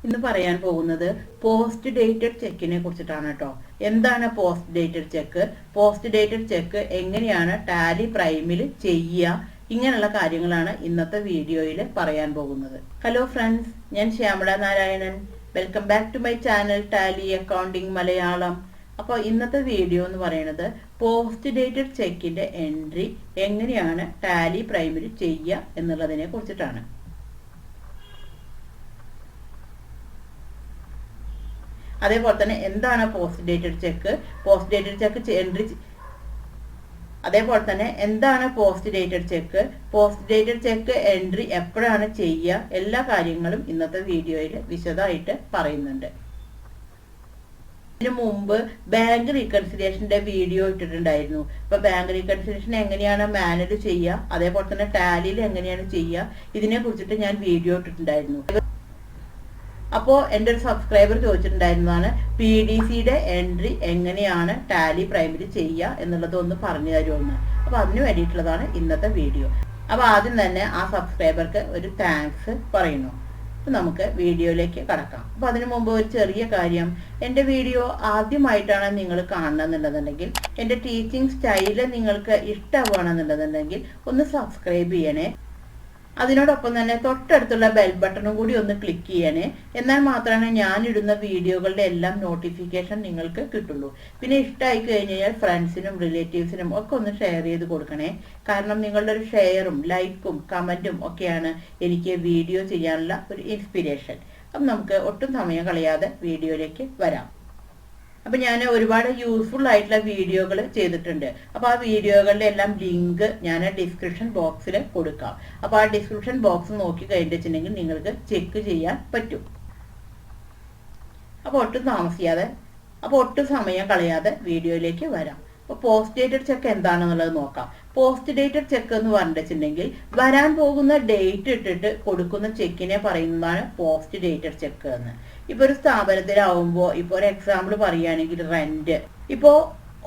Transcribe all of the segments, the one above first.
ഇന്ന് പറയാൻ പോകുന്നത് പോസ്റ്റ് ഡേറ്റഡ് ചെക്കിനെ കുറിച്ചിട്ടാണ് കേട്ടോ. എന്താണ് post dated cheque? Post dated check എങ്ങനെയാണ് ടാലി പ്രൈമിൽ ചെയ്യുക? ഇങ്ങനെയുള്ള കാര്യങ്ങളാണ് ഇന്നത്തെ വീഡിയോയിൽ പറയാൻ പോകുന്നത്. ഹലോ ഫ്രണ്ട്സ്, ഞാൻ Shyamala Narayanan. Welcome back to my channel Tally accounting Malayalam. അപ്പോൾ ഇന്നത്തെ വീഡിയോ എന്ന് പറയുന്നത് പോസ്റ്റ് ഡേറ്റഡ് ചെക്കിന്റെ എൻട്രി എങ്ങനെയാണ് ടാലി പ്രൈമിൽ ചെയ്യുക എന്നുള്ളതിനെ കുറിച്ചിട്ടാണ്. അതേപോലെ തന്നെ എന്താണ് post dated cheque, post dated cheque entry, അതേപോലെ തന്നെ എന്താണ് post dated cheque, post dated cheque entry എപ്പോഴാണ് ചെയ്യുക, എല്ലാ കാര്യങ്ങളും ഇന്നത്തെ വീഡിയോയിൽ വിശദമായിട്ട് പറയുന്നുണ്ട്. ഇതിനു മുമ്പ് ബാങ്ക് റീകൺസിലിയേഷന്റെ വീഡിയോ ഇട്ടിട്ടുണ്ടായിരുന്നു. അപ്പൊ ബാങ്ക് റീകൺസിലിയേഷൻ എങ്ങനെയാണ് മാനുവൽ ചെയ്യുക, അതേപോലെ തന്നെ ടാലിയിൽ എങ്ങനെയാണ് ചെയ്യുക, ഇതിനെ കുറിച്ചിട്ട് ഞാൻ വീഡിയോ ഇട്ടിട്ടുണ്ടായിരുന്നു. അപ്പോൾ എൻ്റെ ഒരു സബ്സ്ക്രൈബർ ചോദിച്ചിട്ടുണ്ടായിരുന്നതാണ് PDCയുടെ എൻട്രി എങ്ങനെയാണ് ടാലി പ്രൈമിൽ ചെയ്യുക എന്നുള്ളത് ഒന്ന് പറഞ്ഞു തരുമെന്ന്. അപ്പോൾ അതിന് വേണ്ടിയിട്ടുള്ളതാണ് ഇന്നത്തെ വീഡിയോ. അപ്പോൾ ആദ്യം തന്നെ ആ സബ്സ്ക്രൈബർക്ക് ഒരു താങ്ക്സ് പറയുന്നു. അപ്പോൾ നമുക്ക് വീഡിയോയിലേക്ക് കടക്കാം. അപ്പോൾ അതിനു മുമ്പ് ഒരു ചെറിയ കാര്യം, എൻ്റെ വീഡിയോ ആദ്യമായിട്ടാണ് നിങ്ങൾ കാണണമെന്നുണ്ടെന്നുണ്ടെങ്കിൽ, എൻ്റെ ടീച്ചിങ് സ്റ്റൈല് നിങ്ങൾക്ക് ഇഷ്ടമാണെന്നുണ്ടെന്നുണ്ടെങ്കിൽ ഒന്ന് സബ്സ്ക്രൈബ് ചെയ്യണേ. അതിനോടൊപ്പം തന്നെ തൊട്ടടുത്തുള്ള ബെൽ ബട്ടണും കൂടി ഒന്ന് ക്ലിക്ക് ചെയ്യണേ. എന്നാൽ മാത്രമേ ഞാനിടുന്ന വീഡിയോകളുടെ എല്ലാം നോട്ടിഫിക്കേഷൻ നിങ്ങൾക്ക് കിട്ടുള്ളൂ. പിന്നെ ഇഷ്ടമായി കഴിഞ്ഞ് കഴിഞ്ഞാൽ ഫ്രണ്ട്സിനും റിലേറ്റീവ്സിനും ഒക്കെ ഒന്ന് ഷെയർ ചെയ്ത് കൊടുക്കണേ. കാരണം നിങ്ങളുടെ ഒരു ഷെയറും ലൈക്കും കമൻറ്റും ഒക്കെയാണ് എനിക്ക് വീഡിയോ ചെയ്യാനുള്ള ഒരു ഇൻസ്പിരേഷൻ. അപ്പം നമുക്ക് ഒട്ടും സമയം കളയാതെ വീഡിയോയിലേക്ക് വരാം. അപ്പൊ ഞാൻ ഒരുപാട് യൂസ്ഫുൾ ആയിട്ടുള്ള വീഡിയോകൾ ചെയ്തിട്ടുണ്ട്. അപ്പൊ ആ വീഡിയോകളുടെ എല്ലാം ലിങ്ക് ഞാൻ ഡിസ്ക്രിപ്ഷൻ ബോക്സിൽ കൊടുക്കാം. അപ്പൊ ആ ഡിസ്ക്രിപ്ഷൻ ബോക്സ് നോക്കി കഴിഞ്ഞിട്ടുണ്ടെങ്കിൽ നിങ്ങൾക്ക് ചെക്ക് ചെയ്യാൻ പറ്റും. അപ്പൊ ഒട്ടും സമയം കളയാതെ വീഡിയോയിലേക്ക് വരാം. അപ്പൊ പോസ്റ്റ് ഡേറ്റഡ് ചെക്ക് എന്താണെന്നുള്ളത് നോക്കാം. പോസ്റ്റ് ഡേറ്റഡ് ചെക്ക് എന്ന് പറഞ്ഞിട്ടുണ്ടെങ്കിൽ വരാൻ പോകുന്ന ഡേറ്റ് ഇട്ടിട്ട് കൊടുക്കുന്ന ചെക്കിനെ പറയുന്നതാണ് പോസ്റ്റ് ഡേറ്റഡ് ചെക്ക് എന്ന്. ഇപ്പൊ ഒരു സ്ഥാപനത്തിലാവുമ്പോൾ, ഇപ്പൊ ഒരു എക്സാമ്പിൾ പറയുകയാണെങ്കിൽ റെന്റ്, ഇപ്പോ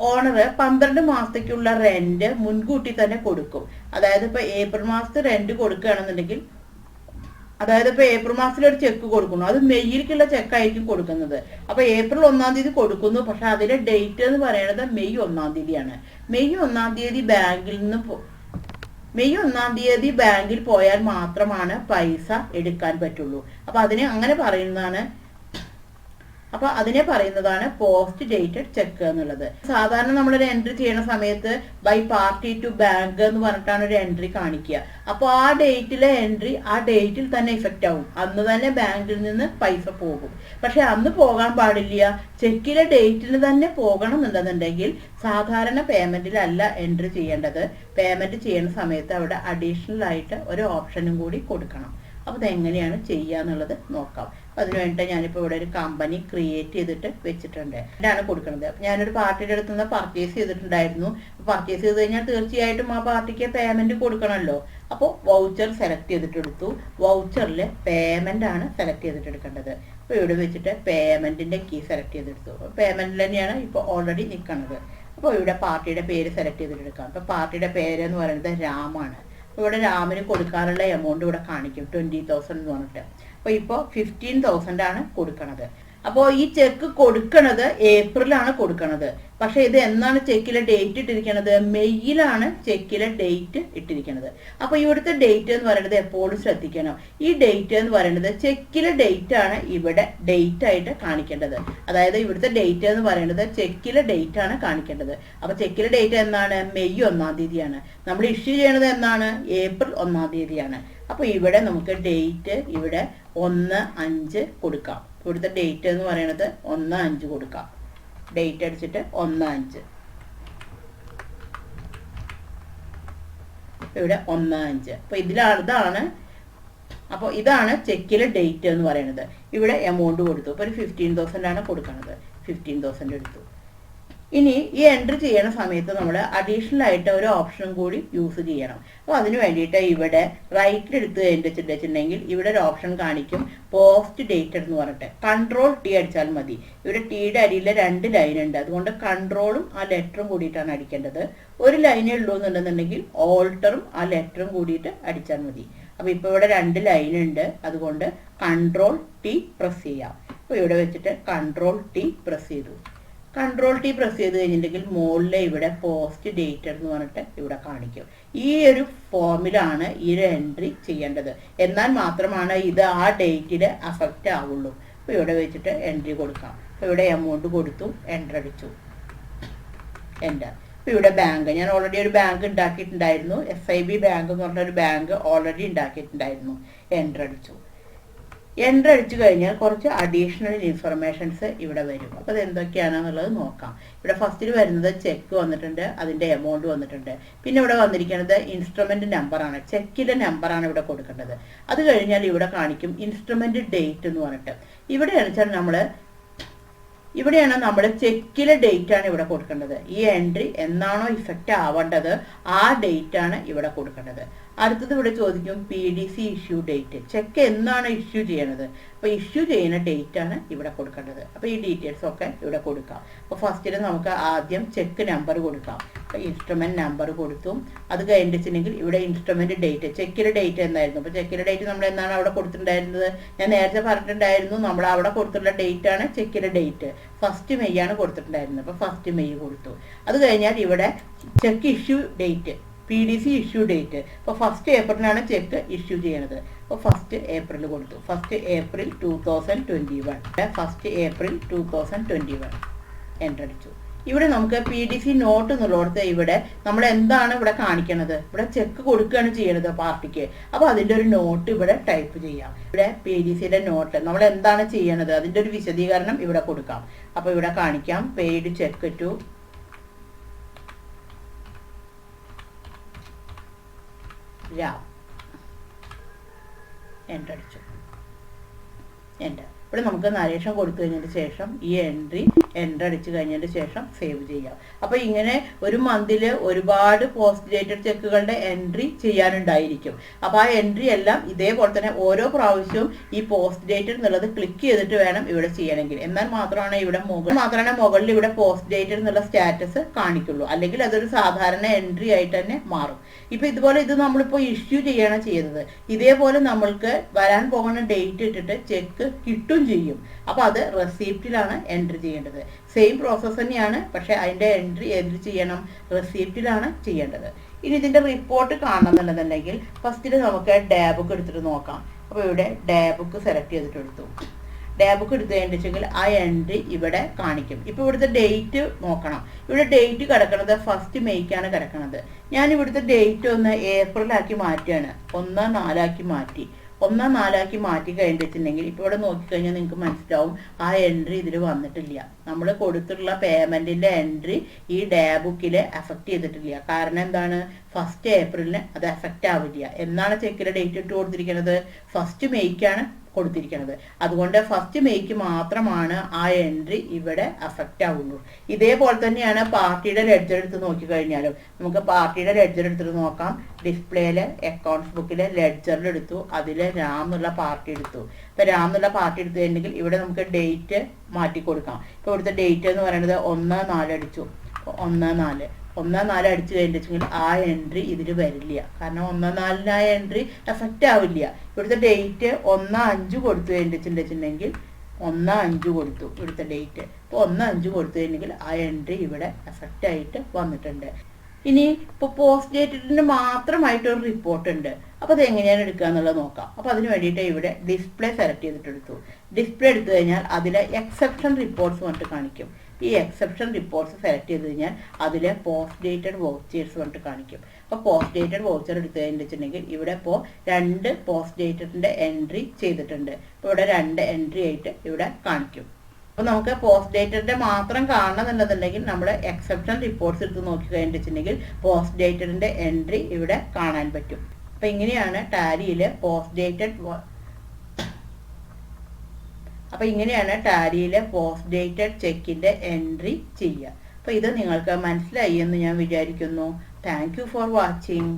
ഓണർ 12 മാസത്തേക്കുള്ള റെന്റ് മുൻകൂട്ടി തന്നെ കൊടുക്കും. അതായത് ഇപ്പൊ ഏപ്രിൽ മാസത്തെ റെന്റ് കൊടുക്കുകയാണെന്നുണ്ടെങ്കിൽ, അതായത് ഇപ്പൊ ഏപ്രിൽ മാസത്തിൽ ഒരു ചെക്ക് കൊടുക്കുന്നു, അത് മെയ്യിലേക്കുള്ള ചെക്കായിരിക്കും കൊടുക്കുന്നത്. അപ്പൊ ഏപ്രിൽ 1-ാം തീയതി കൊടുക്കുന്നു, പക്ഷെ അതിലെ ഡേറ്റ് എന്ന് പറയുന്നത് മെയ് 1-ാം തീയതിയാണ്. മെയ് 1-ാം തീയതി ബാങ്കിൽ പോയാൽ മാത്രമാണ് പൈസ എടുക്കാൻ പറ്റുള്ളൂ. അപ്പൊ അതിനെ പറയുന്നതാണ് പോസ്റ്റ് ഡേറ്റഡ് ചെക്ക് എന്നുള്ളത്. സാധാരണ നമ്മളൊരു എൻട്രി ചെയ്യുന്ന സമയത്ത് ബൈ പാർട്ടി ടു ബാങ്ക് എന്ന് പറഞ്ഞിട്ടാണ് ഒരു എൻട്രി കാണിക്കുക. അപ്പോൾ ആ ഡേറ്റിലെ എൻട്രി ആ ഡേറ്റിൽ തന്നെ ഇഫക്റ്റ് ആവും. അന്ന് തന്നെ ബാങ്കിൽ നിന്ന് പൈസ പോകും. പക്ഷെ അന്ന് പോകാൻ പാടില്ല, ചെക്കിലെ ഡേറ്റിൽ തന്നെ പോകണം എന്നുണ്ടെന്നുണ്ടെങ്കിൽ സാധാരണ പേയ്മെന്റിലല്ല എൻട്രി ചെയ്യേണ്ടത്. പേയ്മെന്റ് ചെയ്യുന്ന സമയത്ത് അവിടെ അഡീഷണൽ ആയിട്ട് ഒരു ഓപ്ഷനും കൂടി കൊടുക്കണം. അപ്പോൾ ഇതെങ്ങനെയാണ് ചെയ്യുക എന്നുള്ളത് നോക്കാം. അതിനു വേണ്ടിയിട്ട് ഞാനിപ്പോൾ ഇവിടെ ഒരു കമ്പനി ക്രിയേറ്റ് ചെയ്തിട്ട് വെച്ചിട്ടുണ്ട്. ഇതാണ് കൊടുക്കുന്നത്. അപ്പം ഞാനൊരു പാർട്ടിയുടെ അടുത്ത് നിന്ന് പർച്ചേസ് ചെയ്തിട്ടുണ്ടായിരുന്നു. പർച്ചേസ് ചെയ്ത് കഴിഞ്ഞാൽ തീർച്ചയായിട്ടും ആ പാർട്ടിക്ക് പേയ്മെന്റ് കൊടുക്കണമല്ലോ. അപ്പോൾ വൗച്ചർ സെലക്ട് ചെയ്തിട്ടെടുത്തു. വൗച്ചറിൽ പേയ്മെന്റ് ആണ് സെലക്ട് ചെയ്തിട്ട് എടുക്കേണ്ടത്. അപ്പോൾ ഇവിടെ വെച്ചിട്ട് പേയ്മെന്റിന്റെ കീ സെലക്ട് ചെയ്തെടുത്തു. പേയ്മെന്റിൽ തന്നെയാണ് ഇപ്പോൾ ഓൾറെഡി നിൽക്കുന്നത്. അപ്പോൾ ഇവിടെ പാർട്ടിയുടെ പേര് സെലക്ട് ചെയ്തിട്ട് എടുക്കാം. അപ്പോൾ പാർട്ടിയുടെ പേര് എന്ന് പറയുന്നത് രാമാണ്. ഇവിടെ രാമിന് കൊടുക്കാനുള്ള എമൗണ്ട് ഇവിടെ കാണിക്കും 20,000 എന്ന് പറഞ്ഞിട്ട്. അപ്പോൾ ഇപ്പോൾ 15,000 ആണ് കൊടുക്കണത്. അപ്പോൾ ഈ ചെക്ക് കൊടുക്കണത് ഏപ്രിലാണ് കൊടുക്കണത്. പക്ഷെ ഇത് എന്നാണ് ചെക്കിലെ ഡേറ്റ് ഇട്ടിരിക്കുന്നത്? മെയ്യിലാണ് ചെക്കിലെ ഡേറ്റ് ഇട്ടിരിക്കുന്നത്. അപ്പോൾ ഇവിടുത്തെ ഡേറ്റ് എന്ന് പറയുന്നത് എപ്പോഴും ശ്രദ്ധിക്കണം. ഈ ഡേറ്റ് എന്ന് പറയുന്നത് ചെക്കിലെ ഡേറ്റ് ആണ് ഇവിടെ ഡേറ്റ് ആയിട്ട് കാണിക്കേണ്ടത്. അതായത് ഇവിടുത്തെ ഡേറ്റ് എന്ന് പറയുന്നത് ചെക്കിലെ ഡേറ്റ് ആണ് കാണിക്കേണ്ടത്. അപ്പോൾ ചെക്കിലെ ഡേറ്റ് എന്നാണ്? മെയ് 1-ാം തീയതിയാണ്. നമ്മൾ ഇഷ്യൂ ചെയ്യണത് എന്നാണ്? ഏപ്രിൽ 1-ാം തീയതിയാണ്. അപ്പോൾ ഇവിടെ നമുക്ക് ഡേറ്റ് ഇവിടെ 1/5 കൊടുക്കാം. ഇവിടുത്തെ ഡേറ്റ് എന്ന് പറയുന്നത് 1/5 കൊടുക്കാം. ഡേറ്റ് അടിച്ചിട്ട് 1/5, ഇവിടെ 1/5. അപ്പോൾ ഇതാണ് ചെക്കിലെ ഡേറ്റ് എന്ന് പറയുന്നത്. ഇവിടെ എമൗണ്ട് കൊടുത്തു. ഇപ്പോൾ ഒരു 15,000 ആണ് കൊടുക്കുന്നത്. 15,000 എടുത്തു. ഇനി ഈ എൻട്രി ചെയ്യുന്ന സമയത്ത് നമ്മൾ അഡീഷണൽ ആയിട്ട് ഒരു ഓപ്ഷൻ കൂടി യൂസ് ചെയ്യണം. അപ്പോൾ അതിന് വേണ്ടിയിട്ട് ഇവിടെ റൈറ്റിൽ എടുത്ത് കഴിഞ്ഞിട്ടുണ്ടെങ്കിൽ ഇവിടെ ഒരു ഓപ്ഷൻ കാണിക്കും പോസ്റ്റ് ഡേറ്റഡ് എന്ന് പറഞ്ഞിട്ട്. Ctrl+T അടിച്ചാൽ മതി. ഇവിടെ ടിയുടെ അടിയിൽ 2 ലൈൻ ഉണ്ട്. അതുകൊണ്ട് കൺട്രോളും ആ ലെറ്ററും കൂടിയിട്ടാണ് അടിക്കേണ്ടത്. ഒരു ലൈനേ ഉള്ളൂ എന്നുണ്ടെന്നുണ്ടെങ്കിൽ ഓൾട്ടറും ആ ലെറ്ററും കൂടിയിട്ട് അടിച്ചാൽ മതി. അപ്പോൾ ഇപ്പോൾ ഇവിടെ 2 ലൈൻ ഉണ്ട്, അതുകൊണ്ട് കൺട്രോൾ ടി പ്രസ് ചെയ്യാം. അപ്പോൾ ഇവിടെ വെച്ചിട്ട് കൺട്രോൾ ടി പ്രസ് ചെയ്തു. കൺട്രോൾ ടി പ്രസ് ചെയ്ത് കഴിഞ്ഞിട്ടുണ്ടെങ്കിൽ മുകളിൽ ഇവിടെ പോസ്റ്റ് ഡേറ്റഡ് എന്ന് പറഞ്ഞിട്ട് ഇവിടെ കാണിക്കും. ഈ ഒരു ഫോമിലാണ് ഈ ഒരു എൻട്രി ചെയ്യേണ്ടത്. എന്നാൽ മാത്രമാണ് ഇത് ആ ഡേറ്റിൽ അഫക്റ്റ് ആവുള്ളൂ. അപ്പോൾ ഇവിടെ വെച്ചിട്ട് എൻട്രി കൊടുക്കാം. അപ്പോൾ ഇവിടെ എമൗണ്ട് കൊടുത്തു, എൻ്റർ അടിച്ചു, എൻ്റർ. അപ്പോൾ ഇവിടെ ബാങ്ക്, ഞാൻ ഓൾറെഡി ഒരു ബാങ്ക് ഉണ്ടാക്കിയിട്ടുണ്ടായിരുന്നു, SIB ബാങ്ക് എന്ന് പറഞ്ഞ ഒരു ബാങ്ക് ഓൾറെഡി ഉണ്ടാക്കിയിട്ടുണ്ടായിരുന്നു. എൻ്റർ അടിച്ചു. എൻ്റർ അടിച്ചു കഴിഞ്ഞാൽ കുറച്ച് അഡീഷണൽ ഇൻഫർമേഷൻസ് ഇവിടെ വരും. അപ്പോൾ അത് എന്തൊക്കെയാണെന്നുള്ളത് നോക്കാം. ഇവിടെ ഫസ്റ്റിൽ വരുന്നത് ചെക്ക് വന്നിട്ടുണ്ട്, അതിൻ്റെ എമൗണ്ട് വന്നിട്ടുണ്ട്. പിന്നെ ഇവിടെ വന്നിരിക്കുന്നത് ഇൻസ്ട്രുമെന്റ് നമ്പറാണ്, ചെക്കിൻ്റെ നമ്പറാണ് ഇവിടെ കൊടുക്കേണ്ടത്. അത് കഴിഞ്ഞാൽ ഇവിടെ കാണിക്കും ഇൻസ്ട്രുമെന്റ് ഡേറ്റ് എന്ന് പറഞ്ഞിട്ട്. ഇവിടെയാണ് നമ്മൾ ചെക്കിലെ ഡേറ്റ് ആണ് ഇവിടെ കൊടുക്കേണ്ടത്. ഈ എൻട്രി എന്നാണോ ഇഫക്റ്റ് ആവേണ്ടത് ആ ഡേറ്റ് ആണ് ഇവിടെ കൊടുക്കേണ്ടത്. അടുത്തത് ഇവിടെ ചോദിക്കും PDC ഇഷ്യൂ ഡേറ്റ്, ചെക്ക് എന്നാണ് ഇഷ്യൂ ചെയ്യണത്. അപ്പോൾ ഇഷ്യൂ ചെയ്യുന്ന ഡേറ്റ് ആണ് ഇവിടെ കൊടുക്കേണ്ടത്. അപ്പോൾ ഈ ഡീറ്റെയിൽസ് ഒക്കെ ഇവിടെ കൊടുക്കാം. അപ്പോൾ ഫസ്റ്റിൽ നമുക്ക് ആദ്യം ചെക്ക് നമ്പർ കൊടുക്കാം. അപ്പോൾ ഇൻസ്ട്രുമെന്റ് നമ്പർ കൊടുത്തു. അത് കഴിഞ്ഞിട്ടുണ്ടെങ്കിൽ ഇവിടെ ഇൻസ്ട്രുമെന്റ് ഡേറ്റ്, ചെക്കിലെ ഡേറ്റ് എന്തായിരുന്നു. അപ്പോൾ ചെക്കിലെ ഡേറ്റ് നമ്മൾ എന്നാണ് അവിടെ കൊടുത്തിട്ടുണ്ടായിരുന്നത്, ഞാൻ നേരത്തെ പറഞ്ഞിട്ടുണ്ടായിരുന്നു, നമ്മൾ അവിടെ കൊടുത്തിട്ടുള്ള ഡേറ്റ് ആണ് ചെക്കിലെ ഡേറ്റ്. 1 മെയ് ആണ് കൊടുത്തിട്ടുണ്ടായിരുന്നത്. അപ്പോൾ 1 മെയ് കൊടുത്തു. അത് കഴിഞ്ഞാൽ ഇവിടെ cheque issue date, PDC issue date. അപ്പോൾ 1 ഏപ്രിലാണ് ചെക്ക് ഇഷ്യൂ ചെയ്യണത്. അപ്പോൾ 1 ഏപ്രിൽ കൊടുത്തു. 1 ഏപ്രിൽ 2021, 1 ഏപ്രിൽ 2021 എൻ്റർ അടിച്ചു. ഇവിടെ നമുക്ക് PDC നോട്ട് എന്നുള്ളടത്ത് ഇവിടെ നമ്മൾ എന്താണ് ഇവിടെ കാണിക്കണത്, ഇവിടെ ചെക്ക് കൊടുക്കുകയാണ് ചെയ്യണത് പാർട്ടിക്ക്. അപ്പോൾ അതിൻ്റെ ഒരു നോട്ട് ഇവിടെ ടൈപ്പ് ചെയ്യാം. ഇവിടെ PDCയുടെ നോട്ട് നമ്മൾ എന്താണ് ചെയ്യണത് അതിൻ്റെ ഒരു വിശദീകരണം ഇവിടെ കൊടുക്കാം. അപ്പോൾ ഇവിടെ കാണിക്കാം paid cheque to Ram, enter അടിച്ചു, എൻ്റർ. ഇവിടെ നമുക്ക് നരേഷൻ കൊടുത്തു കഴിഞ്ഞതിന് ശേഷം ഈ എൻട്രി എൻ്റർ അടിച്ചു കഴിഞ്ഞതിന് ശേഷം സേവ് ചെയ്യാം. അപ്പോൾ ഇങ്ങനെ ഒരു മന്തിൽ ഒരുപാട് പോസ്റ്റ് ഡേറ്റഡ് ചെക്കുകളുടെ എൻട്രി ചെയ്യാനുണ്ടായിരിക്കും. അപ്പോൾ ആ എൻട്രി എല്ലാം ഇതേപോലെ തന്നെ ഓരോ പ്രാവശ്യവും ഈ പോസ്റ്റ് ഡേറ്റഡ് എന്നുള്ളത് ക്ലിക്ക് ചെയ്തിട്ട് വേണം ഇവിടെ ചെയ്യണമെങ്കിൽ. എന്നാൽ മാത്രമാണ് ഇവിടെ മുകളിൽ ഇവിടെ പോസ്റ്റ് ഡേറ്റഡ് എന്നുള്ള സ്റ്റാറ്റസ് കാണിക്കുള്ളൂ. അല്ലെങ്കിൽ അതൊരു സാധാരണ എൻട്രി ആയിട്ട് തന്നെ മാറും. ഇപ്പൊ ഇതുപോലെ ഇത് നമ്മളിപ്പോൾ ഇഷ്യൂ ചെയ്യാണ് ചെയ്തത്. ഇതേപോലെ നമ്മൾക്ക് വരാൻ പോകുന്ന ഡേറ്റ് ഇട്ടിട്ട് ചെക്ക് കിട്ടും ചെയ്യും. അപ്പൊ അത് റെസിപ്റ്റിലാണ് എൻട്രി ചെയ്യേണ്ടത്. സെയിം പ്രോസസ് തന്നെയാണ്, പക്ഷെ അതിന്റെ എൻട്രി എന്ത് ചെയ്യണം, റെസിപ്റ്റിലാണ് ചെയ്യേണ്ടത്. ഇനി ഇതിന്റെ റിപ്പോർട്ട് കാണണമെന്നുണ്ടെന്നുണ്ടെങ്കിൽ ഫസ്റ്റിൽ നമുക്ക് ഡേ ബുക്ക് എടുത്തിട്ട് നോക്കാം. അപ്പോൾ ഇവിടെ ഡേ ബുക്ക് സെലക്ട് ചെയ്തിട്ട് എടുത്തു. ഡേ ബുക്ക് എടുത്തു കഴിഞ്ഞിട്ടുണ്ടെങ്കിൽ ആ എൻട്രി ഇവിടെ കാണിക്കും. ഇപ്പോൾ ഇവിടുത്തെ ഡേറ്റ് നോക്കണം. ഇവിടെ ഡേറ്റ് കിടക്കുന്നത് 1 മെയ്ക്കാണ് കിടക്കുന്നത്. ഞാൻ ഇവിടുത്തെ ഡേറ്റ് ഒന്ന് ഏപ്രിലാക്കി മാറ്റുകയാണ്. 1/4 മാറ്റി. 1/4 മാറ്റി കഴിഞ്ഞിട്ടുണ്ടെങ്കിൽ ഇപ്പോൾ ഇവിടെ നോക്കിക്കഴിഞ്ഞാൽ നിങ്ങൾക്ക് മനസ്സിലാവും ആ എൻട്രി ഇതിൽ വന്നിട്ടില്ല. നമ്മൾ കൊടുത്തിട്ടുള്ള പേയ്മെന്റിന്റെ എൻട്രി ഈ ഡേ ബുക്കിൽ എഫക്ട് ചെയ്തിട്ടില്ല. കാരണം എന്താണ്, 1 ഏപ്രിലിന് അത് എഫക്റ്റ് ആവില്ല. എന്നാണ് ചെക്കിലെ ഡേറ്റ് ഇട്ട് കൊടുത്തിരിക്കുന്നത്, 1 മെയ്ക്കാണ് കൊടുത്തിരിക്കുന്നത്. അതുകൊണ്ട് 1 മെയ്ക്ക് മാത്രമാണ് ആ എൻട്രി ഇവിടെ അഫക്റ്റ് ആവുള്ളൂ. ഇതേപോലെ തന്നെയാണ് പാർട്ടിയുടെ ലെഡ്ജർ എടുത്ത് നോക്കിക്കഴിഞ്ഞാലും. നമുക്ക് പാർട്ടിയുടെ ലെഡ്ജർ എടുത്തിട്ട് നോക്കാം. ഡിസ്പ്ലേയില് അക്കൗണ്ട്സ് ബുക്കിലെ ലെഡ്ജറിൽ എടുത്തു, അതിൽ രാം എന്നുള്ള പാർട്ടി എടുത്തു. ഇപ്പൊ രാം എന്നുള്ള പാർട്ടി എടുത്തു കഴിഞ്ഞിട്ടുണ്ടെങ്കിൽ ഇവിടെ നമുക്ക് ഡേറ്റ് മാറ്റി കൊടുക്കാം. ഇപ്പൊ ഇവിടുത്തെ ഡേറ്റ് എന്ന് പറയുന്നത് 1/4 അടിച്ചു. 1/4 അടിച്ചു കഴിഞ്ഞിട്ടുണ്ടെങ്കിൽ ആ എൻട്രി ഇതിൽ വരില്ല. കാരണം 1/4 ആ എൻട്രി എഫക്റ്റ് ആവില്ല. ഇവിടുത്തെ ഡേറ്റ് 1/5 കൊടുത്തു കഴിഞ്ഞിട്ടുണ്ടെങ്കിൽ 1/5 കൊടുത്തു ഇവിടുത്തെ ഡേറ്റ്. ഇപ്പോൾ 1/5 കൊടുത്തു കഴിഞ്ഞെങ്കിൽ ആ എൻട്രി ഇവിടെ എഫക്റ്റ് ആയിട്ട് വന്നിട്ടുണ്ട്. ഇനി ഇപ്പോൾ പോസ്റ്റ് ഡേറ്റഡിന് മാത്രമായിട്ടൊരു റിപ്പോർട്ട് ഉണ്ട്. അപ്പോൾ അത് എങ്ങനെയാണ് എടുക്കുക എന്നുള്ളത് നോക്കാം. അപ്പോൾ അതിന് വേണ്ടിയിട്ട് ഇവിടെ ഡിസ്പ്ലേ സെലക്ട് ചെയ്തിട്ടെടുത്തു. ഡിസ്പ്ലേ എടുത്തു കഴിഞ്ഞാൽ അതിലെ എക്സെപ്ഷൻ റിപ്പോർട്ട്സ് പറഞ്ഞിട്ട് കാണിക്കും. ഈ എക്സെപ്ഷൻ റിപ്പോർട്ട്സ് സെലക്ട് ചെയ്ത് കഴിഞ്ഞാൽ അതിലെ പോസ്റ്റ് ഡേറ്റഡ് വൗച്ചേഴ്സ് പറഞ്ഞിട്ട് കാണിക്കും. അപ്പോൾ പോസ്റ്റ് ഡേറ്റഡ് വൗച്ചർ എടുത്തു കഴിഞ്ഞിട്ടുണ്ടെങ്കിൽ ഇവിടെ ഇപ്പോൾ 2 പോസ്റ്റ് ഡേറ്റഡിൻ്റെ എൻട്രി ചെയ്തിട്ടുണ്ട്. ഇപ്പോൾ ഇവിടെ 2 എൻട്രി ആയിട്ട് ഇവിടെ കാണിക്കും. അപ്പോൾ നമുക്ക് പോസ്റ്റ് ഡേറ്റഡിൻ്റെ മാത്രം കാണണമെന്നുണ്ടെന്നുണ്ടെങ്കിൽ നമ്മൾ എക്സെപ്ഷൻ റിപ്പോർട്ട്സ് എടുത്ത് നോക്കി കഴിഞ്ഞിട്ടുണ്ടെങ്കിൽ പോസ്റ്റ് ഡേറ്റഡിൻ്റെ എൻട്രി ഇവിടെ കാണാൻ പറ്റും. അപ്പോൾ ഇങ്ങനെയാണ് ടാലിയിൽ പോസ്റ്റ് ഡേറ്റഡ് ചെക്കിൻ്റെ എൻട്രി ചെയ്യുക. അപ്പോൾ ഇത് നിങ്ങൾക്ക് മനസ്സിലായി എന്ന് ഞാൻ വിചാരിക്കുന്നു. Thank you for watching.